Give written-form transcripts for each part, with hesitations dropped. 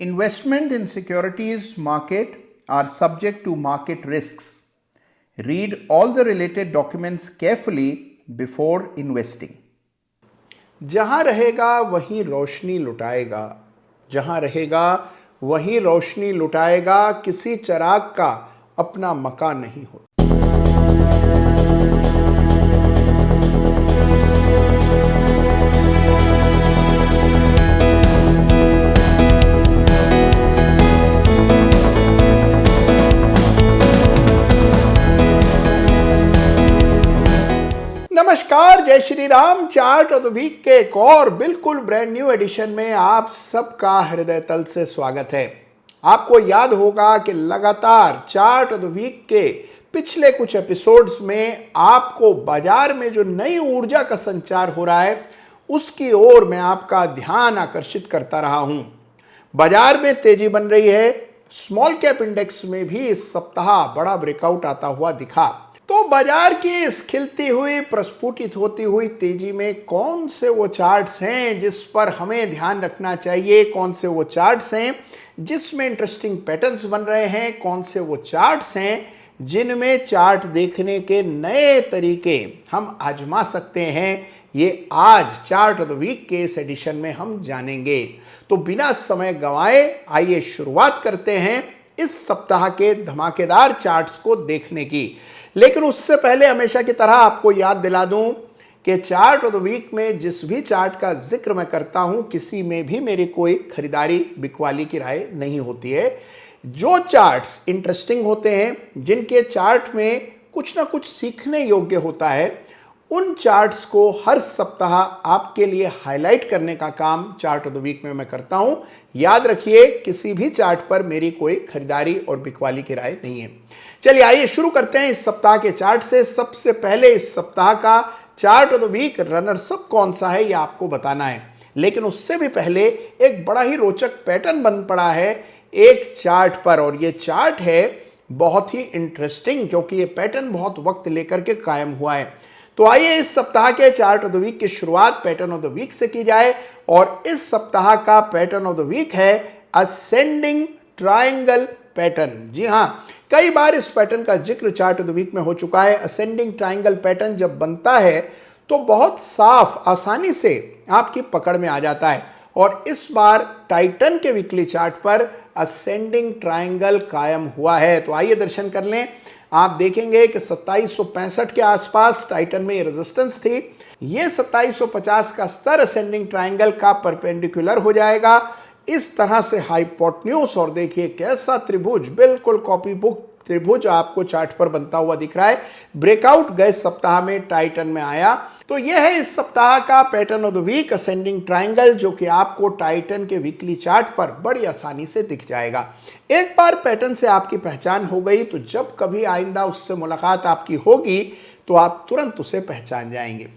Investment in securities market are subject to market risks. Read all the related documents carefully before investing. जहां रहेगा वहीं रोशनी लुटाएगा, जहां रहेगा वहीं रोशनी लुटाएगा, किसी चिराग का अपना मकान नहीं होता। नमस्कार, जय Shri Ram. Chart of the week के एक और बिल्कुल ब्रांड न्यू एडिशन में आप सबका हृदय तल से स्वागत है। आपको याद होगा कि लगातार चार्ट ऑफ द वीक के पिछले कुछ एपिसोड्स में आपको बाजार में जो नई ऊर्जा का संचार हो रहा है उसकी ओर मैं आपका ध्यान आकर्षित करता रहा हूं। बाजार में तेजी बन रही है। स्मॉल कैप इंडेक्स में भी इस सप्ताह बड़ा ब्रेकआउट आता हुआ दिखा। तो बाजार की इस खिलती हुई, प्रस्फुटित होती हुई तेजी में कौन से वो चार्ट्स हैं जिस पर हमें ध्यान रखना चाहिए, कौन से वो चार्ट्स हैं जिसमें इंटरेस्टिंग पैटर्न्स बन रहे हैं, कौन से वो चार्ट्स हैं जिनमें चार्ट देखने के नए तरीके हम आजमा सकते हैं, ये आज चार्ट ऑफ द वीक के इस एडिशन में हम जानेंगे। तो बिना समय गंवाए आइए शुरुआत करते हैं इस सप्ताह के धमाकेदार चार्ट्स को देखने की। लेकिन उससे पहले हमेशा की तरह आपको याद दिला दूं कि चार्ट ऑफ द वीक में जिस भी चार्ट का जिक्र मैं करता हूं, किसी में भी मेरी कोई खरीदारी बिकवाली की राय नहीं होती है। जो चार्ट्स इंटरेस्टिंग होते हैं, जिनके चार्ट में कुछ ना कुछ सीखने योग्य होता है, उन चार्ट्स को हर सप्ताह आपके लिए हाईलाइट करने का काम चार्ट ऑफ द वीक में मैं करता हूं। याद रखिए, किसी भी चार्ट पर मेरी कोई खरीदारी और बिकवाली की राय नहीं है। चलिए आइए शुरू करते हैं इस सप्ताह के चार्ट से। सबसे पहले इस सप्ताह का chart of the week runners up कौन सा है, यह आपको बताना है। लेकिन उससे भी पहले एक बड़ा ही रोचक पैटर्न बन पड़ा है एक चार्ट पर, और यह चार्ट है बहुत ही इंटरेस्टिंग क्योंकि यह पैटर्न बहुत वक्त लेकर के कायम हुआ है। तो आइए इस सप्ताह के चार्ट ऑफ द वीक की शुरुआत पैटर्न ऑफ द वीक से की जाए, और इस सप्ताह का पैटर्न ऑफ द वीक है असेंडिंग ट्रायंगल पैटर्न। जी हां, कई बार इस पैटर्न का जिक्र चार्ट ऑफ द वीक में हो चुका है। असेंडिंग ट्रायंगल पैटर्न जब बनता है तो बहुत साफ, आसानी से आपकी पकड़ में आ जाता है, और इस बार टाइटन के वीकली चार्ट पर असेंडिंग ट्रायंगल कायम हुआ है। तो आइए दर्शन कर लें। आप देखेंगे कि 2765 के आसपास टाइटन में ये रेजिस्टेंस थी। ये 2750 का स्तर असेंडिंग ट्रायंगल का परपेंडिकुलर हो जाएगा इस तरह से हाइपोटेन्यूज, और देखिए कैसा त्रिभुज, बिल्कुल कॉपी बुक त्रिभुज आपको चार्ट पर बनता हुआ दिख रहा है। ब्रेकआउट गए सप्ताह में टाइटन में आया। तो यह है इस सप्ताह का pattern of the week, ascending triangle, जो कि आपको टाइटन के वीकली चार्ट पर बड़ी आसानी से दिख जाएगा। एक बार पैटर्न से आपकी पहचान हो गई तो जब कभी आइंदा उससे मुलाकात आपकी होगी तो आप तुरंत उसे पहचान जाएंगे।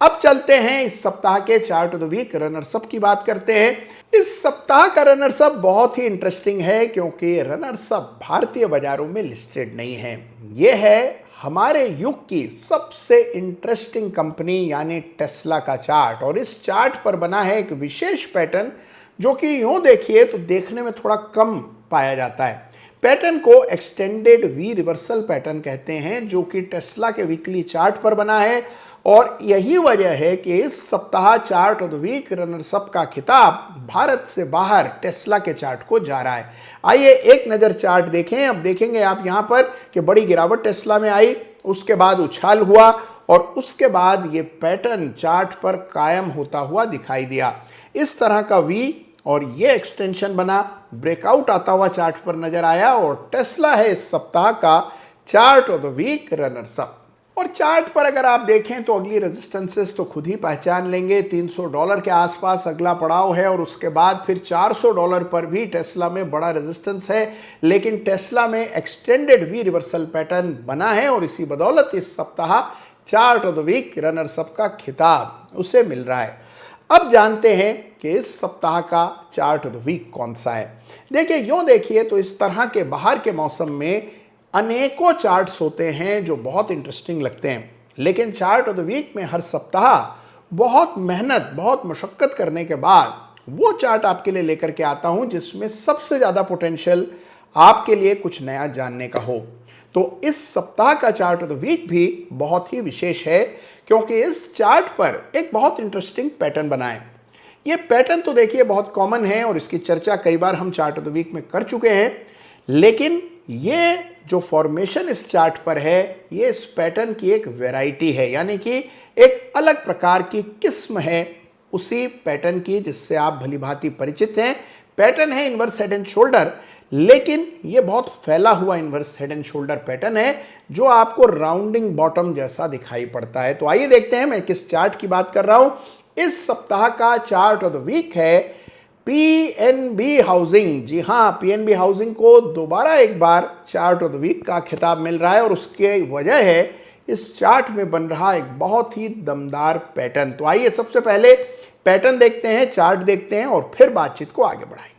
अब चलते हैं इस सप्ताह के chart of the week runners up की बात करते हैं। इस सप्ताह का रनर्स अप बहुत ही इंटरेस्टिंग है क्योंकि रनर्स अप भारतीय बाजारों में लिस्टेड नहीं है। यह है हमारे युग की सबसे इंटरेस्टिंग कंपनी यानी टेस्ला का चार्ट, और इस चार्ट पर बना है एक विशेष पैटर्न जो कि यूं देखिए तो देखने में थोड़ा कम पाया जाता है। पैटर्न को एक्सटेंडेड वी रिवर्सल पैटर्न कहते हैं, जो कि टेस्ला के वीकली चार्ट पर बना है, और यही वजह है कि इस सप्ताह chart of the week runners up का खिताब भारत से बाहर टेस्ला के चार्ट को जा रहा है। आइए एक नज़र चार्ट देखें। अब देखेंगे आप यहाँ पर कि बड़ी गिरावट टेस्ला में आई, उसके बाद उछाल हुआ, और उसके बाद ये पैटर्न चार्ट पर कायम होता हुआ दिखाई दिया। इस तरह का वी और ये एक्सटेंशन बना, ब्रेकआउट आता हुआ चार्ट पर नजर आया, और टेस्ला है इस सप्ताह का chart of the week runners up. और चार्ट पर अगर आप देखें तो अगली रेजिस्टेंसेस तो खुद ही पहचान लेंगे। $300 के आसपास अगला पड़ाव है, और उसके बाद फिर $400 पर भी टेस्ला में बड़ा रेजिस्टेंस है। लेकिन टेस्ला में एक्सटेंडेड वी रिवर्सल पैटर्न बना है, और इसी बदौलत इस सप्ताह chart of the week runners up का खिताब उसे मिल रहा है। अब जानते हैं कि इस सप्ताह का चार्ट ऑफ द वीक कौन सा है। देखिए, यूं देखिए तो इस तरह के बाहर के मौसम में अनेकों चार्ट्स होते हैं जो बहुत इंटरेस्टिंग लगते हैं, लेकिन चार्ट ऑफ द वीक में हर सप्ताह बहुत मेहनत, बहुत मशक्कत करने के बाद वो चार्ट आपके लिए लेकर के आता हूं जिसमें सबसे ज्यादा पोटेंशियल आपके लिए कुछ नया जानने का हो। तो इस सप्ताह का चार्ट ऑफ द वीक भी बहुत ही विशेष है, क्योंकि इस चार्ट पर एक बहुत इंटरेस्टिंग पैटर्न बना है। ये पैटर्न तो देखिए बहुत कॉमन है और इसकी चर्चा कई बार हम चार्ट ऑफ द वीक में कर चुके हैं, लेकिन ये जो फॉर्मेशन इस चार्ट पर है, ये इस पैटर्न की एक वैरायटी है, यानी कि एक अलग प्रकार की किस्म है उसी पैटर्न की जिससे आप भली भांति परिचित हैं। पैटर्न है इनवर्स हेड एंड शोल्डर, लेकिन ये बहुत फैला हुआ inverse head and shoulder pattern है जो आपको राउंडिंग बॉटम जैसा दिखाई पड़ता है। तो आइए देखते हैं मैं किस चार्ट की बात कर रहा हूं। इस सप्ताह का चार्ट ऑफ द वीक है पीएनबी हाउसिंग। जी हां, पीएनबी हाउसिंग को दोबारा एक बार चार्ट ऑफ द वीक का खिताब मिल रहा है और उसकी वजह है इस चार्ट में बन रहा एक बहुत ही दमदार पैटर्न। तो आइए सबसे पहले पैटर्न देखते हैं, चार्ट देखते हैं और फिर बातचीत को आगे बढ़ाएंगे।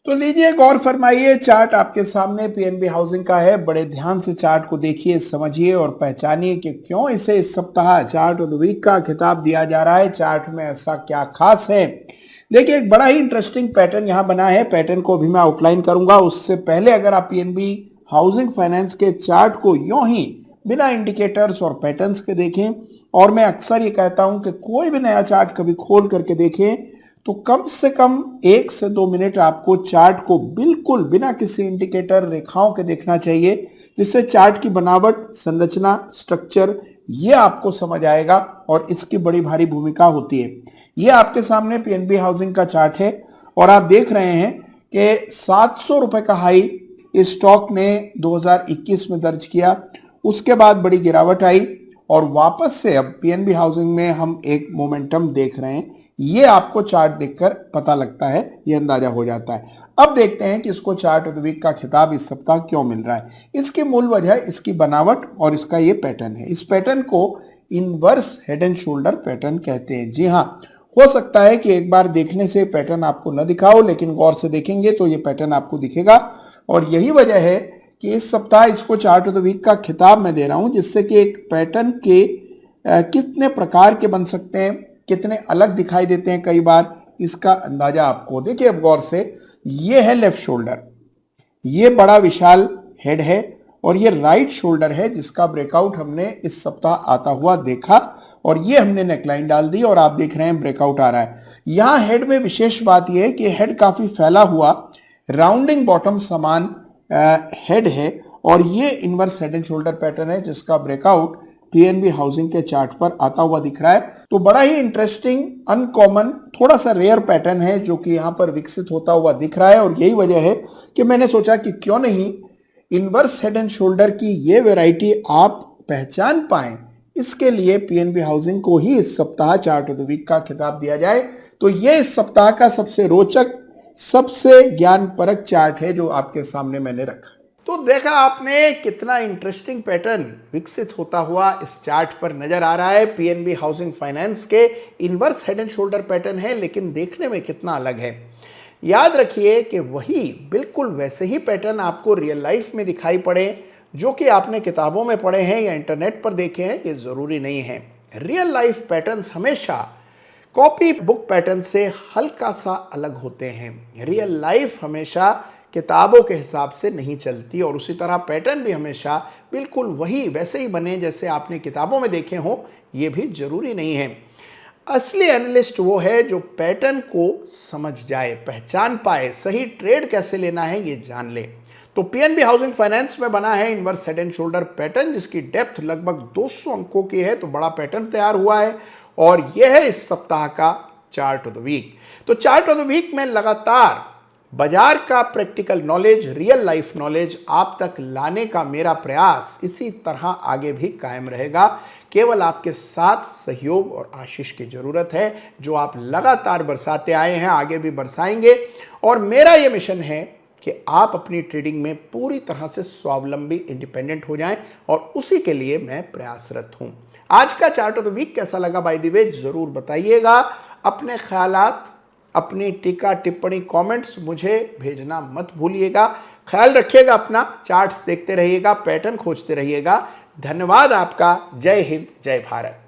तो लीजिए गौर फरमाइए, चार्ट आपके सामने पीएनबी हाउसिंग का है। बड़े ध्यान से चार्ट को देखिए, समझिए और पहचानिए कि क्यों इसे इस सप्ताह चार्ट ऑफ द वीक का खिताब दिया जा रहा है। चार्ट में ऐसा क्या खास है। देखिए एक बड़ा ही इंटरेस्टिंग पैटर्न यहां बना है। पैटर्न को भी मैं आउटलाइन करूंगा, उससे पहले अगर आप पीएनबी हाउसिंग फाइनेंस के चार्ट को यूं ही बिना इंडिकेटर्स और पैटर्न्स के देखें, और मैं अक्सर ये कहता हूं कि कोई भी नया चार्ट कभी खोल करके देखें तो कम से कम 1 से 2 मिनट आपको चार्ट को बिल्कुल बिना किसी इंडिकेटर रेखाओं के देखना चाहिए, जिससे चार्ट की बनावट, संरचना, स्ट्रक्चर ये आपको समझ आएगा और इसकी बड़ी भारी भूमिका होती है। ये आपके सामने पीएनबी हाउसिंग का चार्ट है और आप देख रहे हैं कि 700 रुपए का हाई इस स्टॉक ने 2021 में दर्ज किया। उसके बाद बड़ी गिरावट आई और वापस से अब पीएनबी हाउसिंग में हम एक मोमेंटम देख रहे हैं। ये आपको चार्ट देखकर पता लगता है, ये अंदाजा हो जाता है। अब देखते हैं कि इसको चार्ट ऑफ द वीक का खिताब इस सप्ताह क्यों मिल रहा है। इसकी मूल वजह इसकी बनावट और इसका ये पैटर्न है। इस पैटर्न को inverse head and shoulder pattern कहते हैं। जी हाँ, हो सकता है कि एक बार देखने से पैटर्न आपको न दिखा हो, लेकिन गौर से देखेंगे तो ये पैटर्न आपको दिखेगा और यही वजह है कि इस सप्ताह इसको चार्ट ऑफ द वीक का खिताब मैं दे रहा हूं, जिससे कि एक पैटर्न के कितने प्रकार के बन सकते हैं, कितने अलग दिखाई देते हैं कई बार, इसका अंदाजा आपको। देखिए अब गौर से, ये है लेफ्ट शोल्डर, ये बड़ा विशाल हेड है और ये राइट शोल्डर है जिसका ब्रेकआउट हमने इस सप्ताह आता हुआ देखा और ये हमने नेकलाइन डाल दी और आप देख रहे हैं ब्रेकआउट आ रहा है। यहां हेड में विशेष बात यह है कि हेड काफी फैला हुआ राउंडिंग बॉटम समान हेड है और ये inverse head and shoulder pattern है जिसका ब्रेकआउट पीएनबी हाउसिंग के चार्ट पर आता हुआ दिख रहा है। तो बड़ा ही इंटरेस्टिंग, अनकॉमन, थोड़ा सा रेयर पैटर्न है जो कि यहां पर विकसित होता हुआ दिख रहा है और यही वजह है कि मैंने सोचा कि क्यों नहीं इनवर्स हेड एंड शोल्डर की ये वैरायटी आप पहचान पाएं, इसके लिए पीएनबी हाउसिंग को ही इस सप्ताह चार्ट ऑफ द वीक का खिताब दिया जाए। तो ये इस सप्ताह का सबसे रोचक, सबसे ज्ञानपरक चार्ट है जो आपके सामने मैंने रखा। तो देखा आपने कितना इंटरेस्टिंग पैटर्न विकसित होता हुआ इस चार्ट पर नजर आ रहा है। पीएनबी हाउसिंग फाइनेंस के inverse head and shoulder pattern है, लेकिन देखने में कितना अलग है। याद रखिए कि वही बिल्कुल वैसे ही पैटर्न आपको रियल लाइफ में दिखाई पड़े जो कि आपने किताबों में पढ़े हैं या इंटरनेट पर देखे हैं, ये जरूरी नहीं है। रियल लाइफ पैटर्न्स हमेशा कॉपी बुक पैटर्न से हल्का सा अलग होते हैं। रियल लाइफ हमेशा किताबों के हिसाब से नहीं चलती और उसी तरह पैटर्न भी हमेशा बिल्कुल वही वैसे ही बने जैसे आपने किताबों में देखे हों, ये भी जरूरी नहीं है। असली एनालिस्ट वो है जो पैटर्न को समझ जाए, पहचान पाए, सही ट्रेड कैसे लेना है ये जान ले। तो पीएनबी हाउसिंग फाइनेंस में बना है inverse head and shoulder pattern जिसकी डेप्थ लगभग 200 अंकों की है। तो बड़ा पैटर्न तैयार हुआ है और यह है इस सप्ताह का चार्ट ऑफ द वीक। तो चार्ट ऑफ द वीक में लगातार बाजार का practical knowledge, real life knowledge आप तक लाने का मेरा प्रयास इसी तरह आगे भी कायम रहेगा। केवल आपके साथ सहयोग और आशीष की जरूरत है जो आप लगातार बरसाते आए हैं, आगे भी बरसाएंगे। और मेरा यह मिशन है कि आप अपनी ट्रेडिंग में पूरी तरह से स्वावलंबी, इंडिपेंडेंट हो जाएं और उसी के लिए मैं प्रयासरत हूं। आज का चार्ट ऑफ द वीक कैसा लगा बाय द वे जरूर बताइएगा। अपने ख्यालात, अपनी टीका टिप्पणी, कमेंट्स मुझे भेजना मत भूलिएगा। ख्याल रखिएगा अपना, चार्ट्स देखते रहिएगा, पैटर्न खोजते रहिएगा। धन्यवाद आपका। जय हिंद, जय भारत।